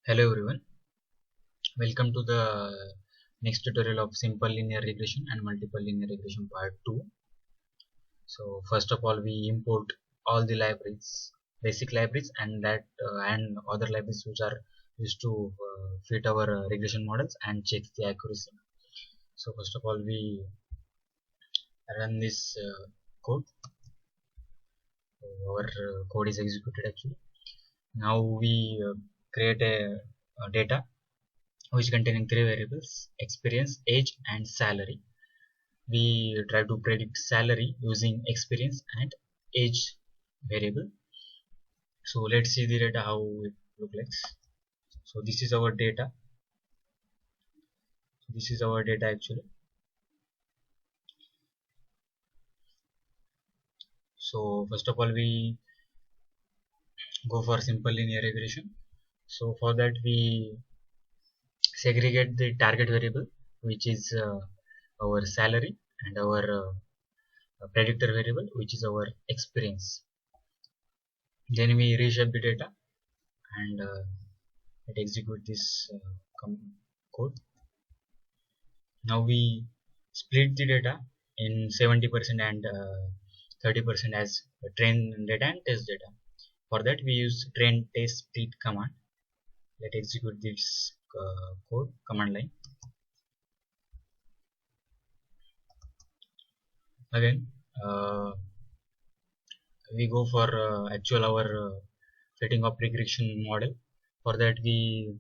Hello everyone, welcome to the next tutorial of simple linear regression and multiple linear regression part 2. So first of all we import all the libraries, basic libraries and other libraries which are used to fit our regression models and check the accuracy. So first of all we run this code. So our code is executed actually. Now we create a data which containing three variables: experience, age and salary. We try to predict salary using experience and age variable. So let's see the data how it looks like. So this is our data. This is our data actually. So first of all we go for simple linear regression. So for that we segregate the target variable, which is our salary, and our predictor variable, which is our experience. Then we reshape the data and let execute this code. Now we split the data in 70% and 30% as train data and test data. For that we use train test split command. Let's execute this code command line. Again we go for actual our fitting of regression model. For that we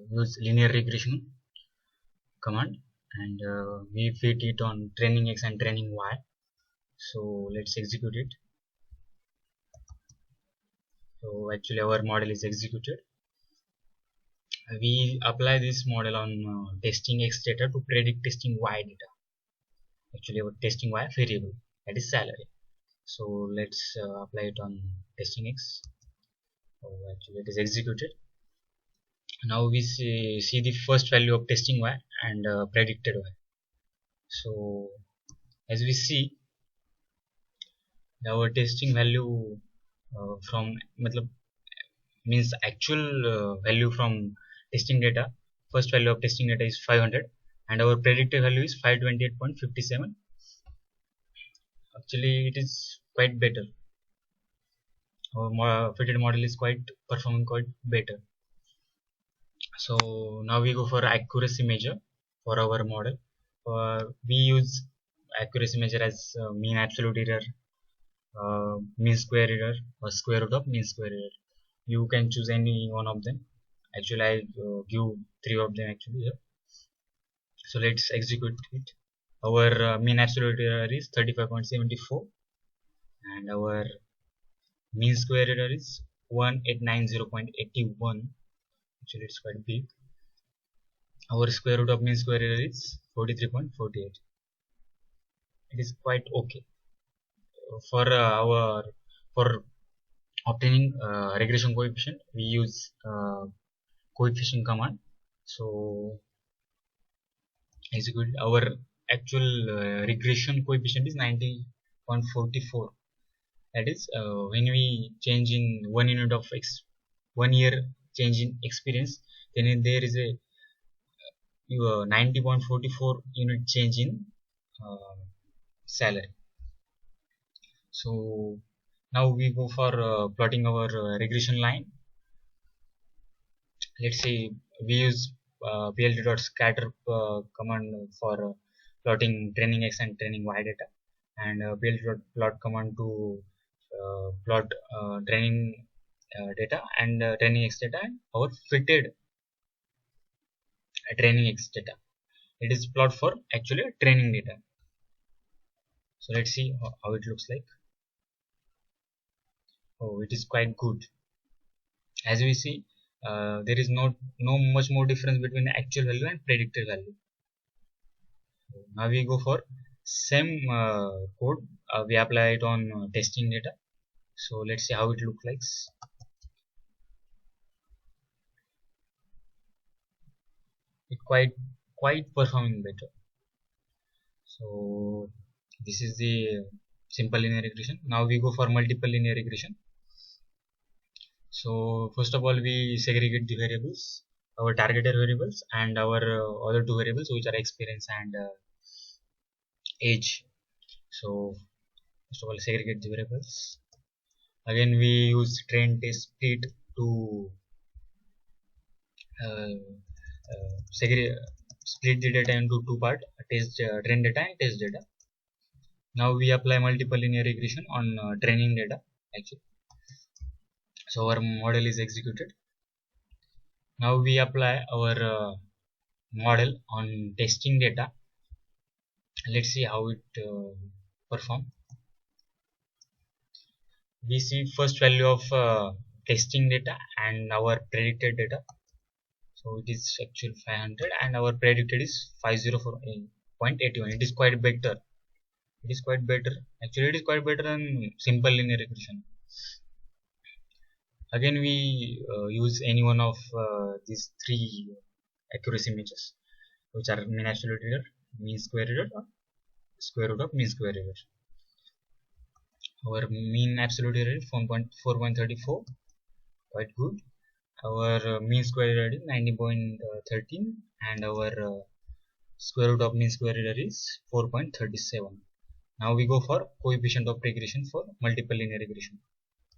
use linear regression command and we fit it on training x and training y. So let's execute it. So actually our model is executed. We apply this model on testing x data to predict testing y data. Actually our testing y variable, that is salary. So let's apply it on testing x. So actually it is executed. Now we see the first value of testing y and predicted y. So as we see, our testing value from matlab, means actual value from testing data, first value of testing data is 500 and our predicted value is 528.57. Actually it is quite better. Our fitted model is quite performing quite better. So now we go for accuracy measure for our model. We use accuracy measure as mean absolute error, mean square error, or square root of mean square error. You can choose any one of them. Actually I give three of them actually here. So let's execute it. Our mean absolute error is 35.74 and our mean square error is 1890.81. Actually it's quite big. Our square root of mean square error is 43.48. It is quite okay for our for obtaining regression coefficient. We use coefficient command. So execute. Our actual regression coefficient is 90.44. That is when we change in 1 unit of x, 1 year change in experience, then there is a 90.44 unit change in salary. So now we go for plotting our regression line. Let's say we use plt.scatter command for plotting training x and training y data, and plt.plot command to plot training data and training x data and our fitted training x data. It is plot for actually training data. So let's see how it looks like. Oh, it is quite good. As we see, there is no much more difference between the actual value and predicted value. So now we go for same code. We apply it on testing data. So let's see how it looks like. It quite performing better. So this is the simple linear regression. Now we go for multiple linear regression. So first of all, we segregate the variables, our targeted variables and our other two variables, which are experience and age. So first of all, segregate the variables. Again, we use train test split to uh, split the data into two parts: test train data and test data. Now we apply multiple linear regression on training data actually. So our model is executed. Now we apply our model on testing data. Let's see how it perform. We see first value of testing data and our predicted data. So it is actual 500 and our predicted is 504.81. It is quite better. It is quite better. Actually, it is quite better than simple linear regression. Again, we use any one of these three accuracy measures, which are mean absolute error, mean square error, or square root of mean square error. Our mean absolute error is 4.34, quite good. Our mean square error is 90.13, and our square root of mean square error is 4.37. Now we go for coefficient of regression for multiple linear regression.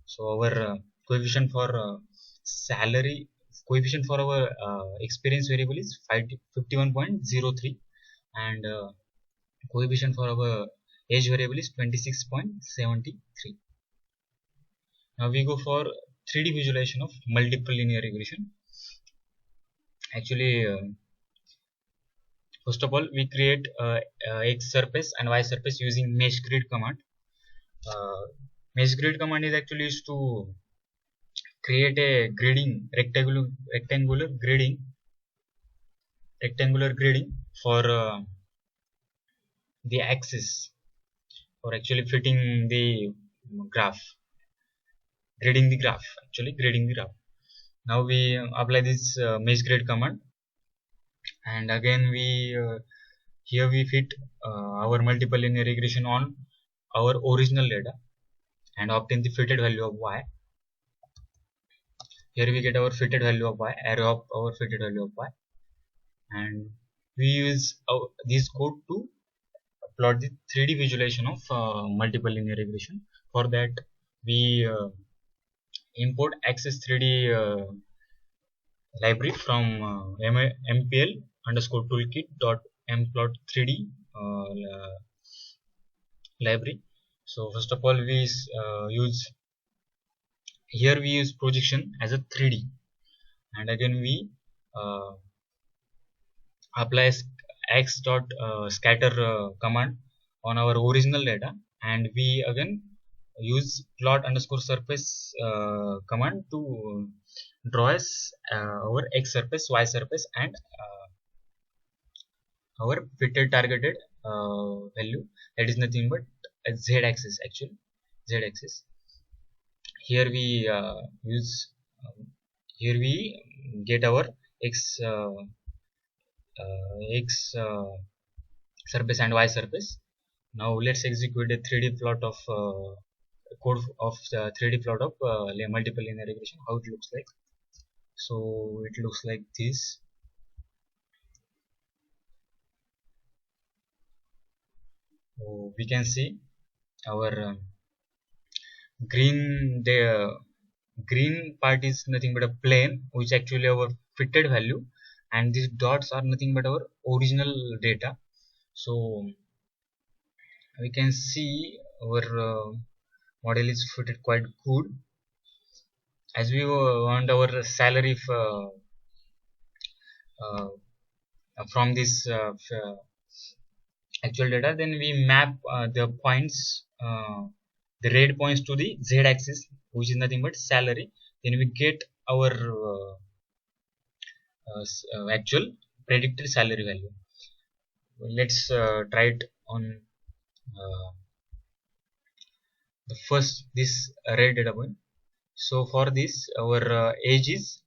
So our coefficient for salary, coefficient for our experience variable is 51.03, and coefficient for our age variable is 26.73. Now we go for 3D visualization of multiple linear regression. Actually, first of all, we create x surface and y surface using mesh grid command. Mesh grid command is actually used to create a gridding, rectangular gridding for the axis, for actually fitting the graph, grading the graph. Now we apply this mesh grid command, and again we here we fit our multiple linear regression on our original data and obtain the fitted value of y. Here we get our fitted value of y, array of our fitted value of y, and we use this code to plot the 3D visualization of multiple linear regression. For that, we import access 3D library from mpl underscore toolkit dot mplot3d library. So first of all, we use projection as a 3D, and again we uh, apply x dot scatter command on our original data, and we again use plot underscore surface command to draw as our x surface, y surface, and our fitted targeted value, that is nothing but z axis. Actually, z axis. Here we use here we get our x surface and y surface. Now let's execute a 3D plot of code of 3D plot of multiple linear regression. How it looks like? So it looks like this. We can see our green part is nothing but a plane, which actually our fitted value, and these dots are nothing but our original data. So we can see our model is fitted quite good. As we want our salary from this actual data, then we map the points, the red points, to the z-axis, which is nothing but salary. Then we get our actual predicted salary value. Let's try it on the first this red data point. So for this, our age is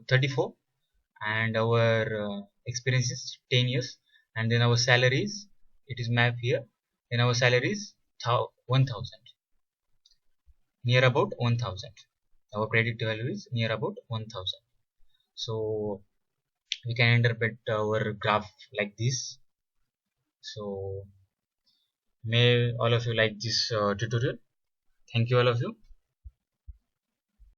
34, and our experience is 10 years, and then our salaries, it is mapped here. Then our salary is 1000. near about 1000. Our predicted value is near about 1000. So we can interpret our graph like this. So may all of you like this tutorial. Thank you all of you.